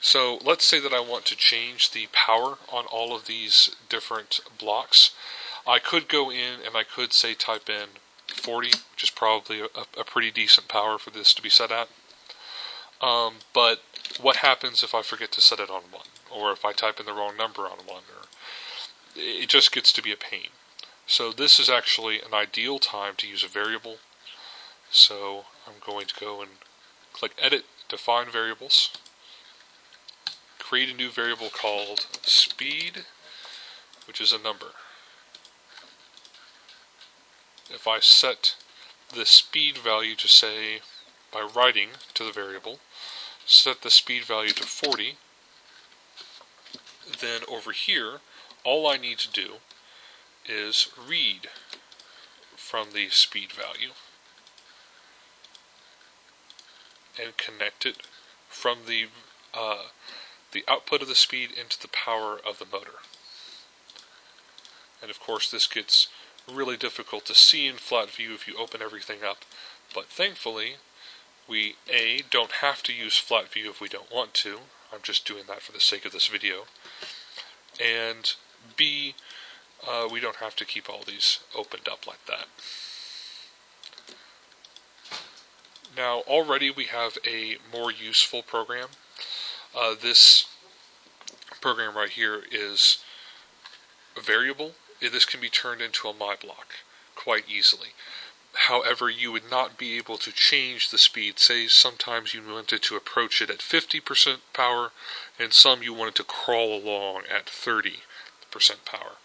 So let's say that I want to change the power on all of these different blocks. I could go in and I could say type in 40, which is probably a pretty decent power for this to be set at. But what happens if I forget to set it on 1? Or if I type in the wrong number on 1? Or it just gets to be a pain. So this is actually an ideal time to use a variable. So I'm going to go and click Edit, Define Variables. Create a new variable called speed, which is a number. If I set the speed value to, say, by writing to the variable, set the speed value to 40, then over here, all I need to do is read from the speed value and connect it from the output of the speed into the power of the motor. And of course this gets really difficult to see in flat view if you open everything up, but thankfully we A, don't have to use flat view if we don't want to. I'm just doing that for the sake of this video. And B, we don't have to keep all these opened up like that. Now already we have a more useful program. This program right here is a variable. This can be turned into a my block quite easily. However, you would not be able to change the speed. Say sometimes you wanted to approach it at 50% power, and some you wanted to crawl along at 30% power.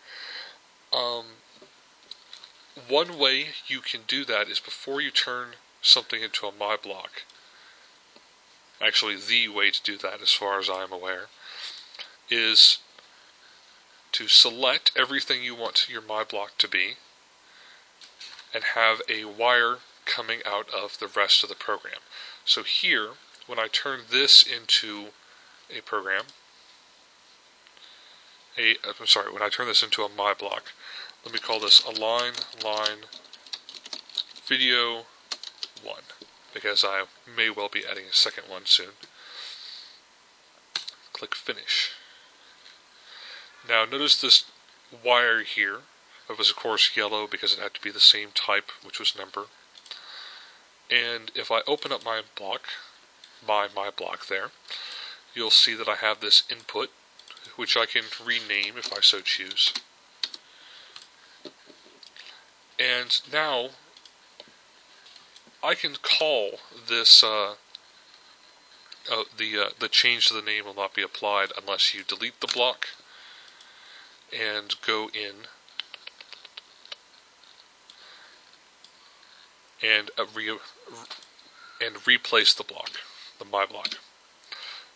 One way you can do that is before you turn something into a my block. Actually, the way to do that, as far as I am aware, is to select everything you want your my block to be and have a wire coming out of the rest of the program. So here, when I turn this into a program, when I turn this into a my block, let me call this alignLine video 1, because I may well be adding a second one soon. Click Finish. Now notice this wire here. It was of course yellow because it had to be the same type, which was number. And if I open up my block, my block there, you'll see that I have this input, which I can rename if I so choose. And now I can call this the change to the name will not be applied unless you delete the block and go in and replace the block, the my block.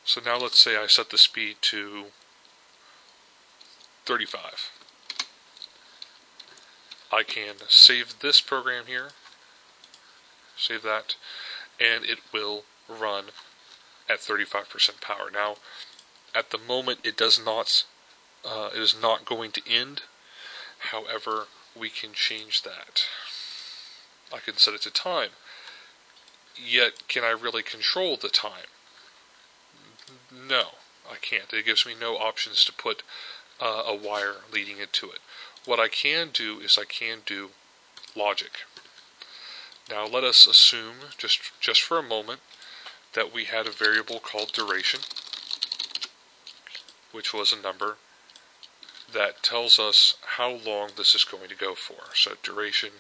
So now let's say I set the speed to 35. I can save this program here, save that, and it will run at 35% power. Now, at the moment, it is not going to end. However, we can change that. I can set it to time. Yet, can I really control the time? No, I can't. It gives me no options to put a wire leading into it. What I can do is I can do logic. Now let us assume, just for a moment, that we had a variable called duration, which was a number that tells us how long this is going to go for. So duration,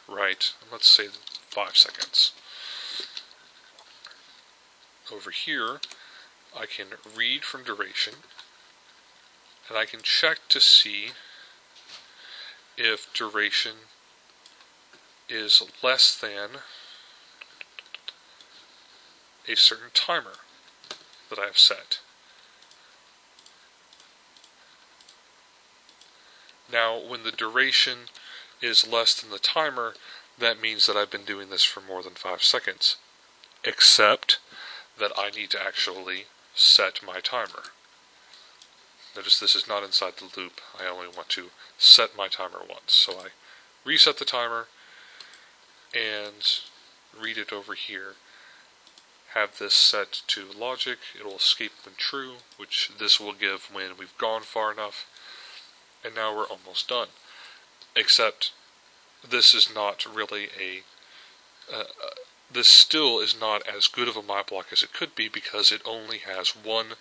right, let's say 5 seconds. Over here, I can read from duration, and I can check to see if duration is less than a certain timer that I have set. Now, when the duration is less than the timer, that means that I've been doing this for more than 5 seconds, except that I need to actually set my timer. Notice this is not inside the loop. I only want to set my timer once. So I reset the timer and read it over here. have this set to logic. It will escape when true, which this will give when we've gone far enough. And now we're almost done. Except this is not really this still is not as good of a my block as it could be, because it only has one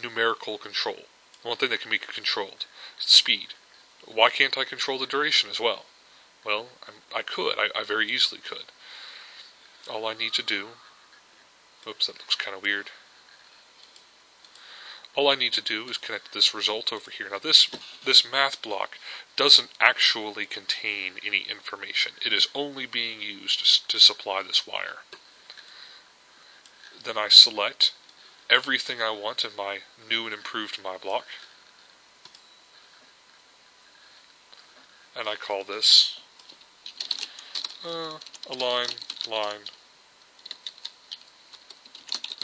numerical control, one thing that can be controlled: speed. Why can't I control the duration as well? Well, I could. I very easily could. All I need to do... Oops, that looks kind of weird. All I need to do is connect this result over here. Now this math block doesn't actually contain any information. It is only being used to supply this wire. Then I select everything I want in my new and improved my block. And I call this alignLine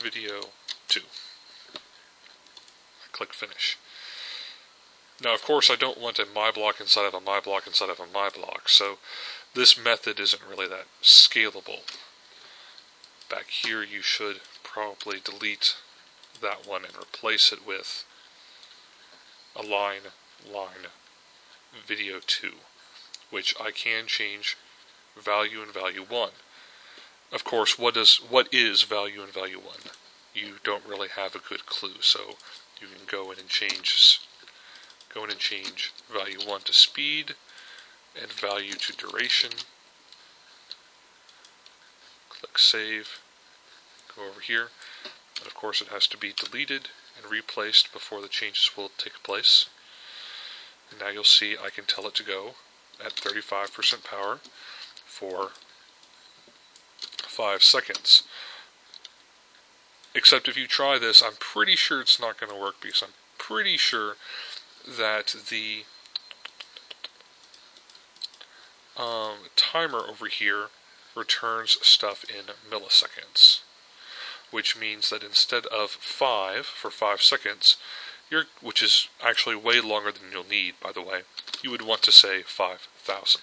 video 2. Click finish. Now, of course, I don't want a my block inside of a my block inside of a my block, so this method isn't really that scalable. Back here, you should probably delete that one and replace it with alignLine video 2, which I can change value and value 1. Of course, what is value and value 1? You don't really have a good clue, so you can go in and change value 1 to speed and value to duration. Click save. Go over here. And of course it has to be deleted and replaced before the changes will take place. And now you'll see I can tell it to go at 35% power for 5 seconds. Except if you try this, I'm pretty sure it's not going to work, because I'm pretty sure that the timer over here returns stuff in milliseconds, which means that instead of 5 for 5 seconds, which is actually way longer than you'll need, by the way, you would want to say 5,000.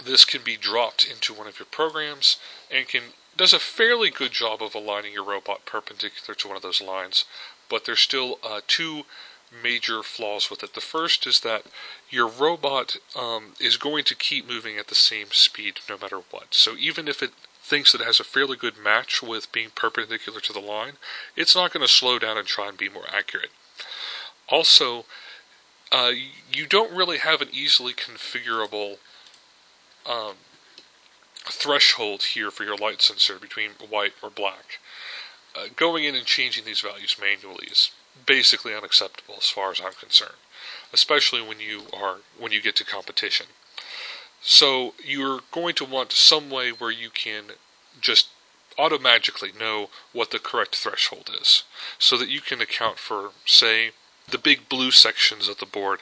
This can be dropped into one of your programs and does a fairly good job of aligning your robot perpendicular to one of those lines, but there's still two major flaws with it. The first is that your robot is going to keep moving at the same speed no matter what. So even if it thinks that it has a fairly good match with being perpendicular to the line, it's not going to slow down and try and be more accurate. Also, you don't really have an easily configurable threshold here for your light sensor between white or black. Going in and changing these values manually is basically unacceptable as far as I'm concerned, especially when you get to competition. So you're going to want some way where you can just automatically know what the correct threshold is, so that you can account for, say, the big blue sections of the board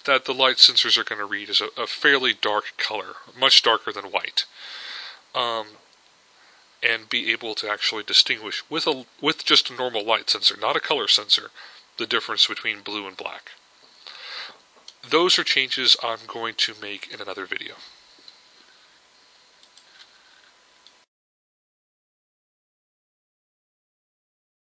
that the light sensors are going to read as a fairly dark color, much darker than white, and be able to actually distinguish with just a normal light sensor, not a color sensor, the difference between blue and black. Those are changes I'm going to make in another video.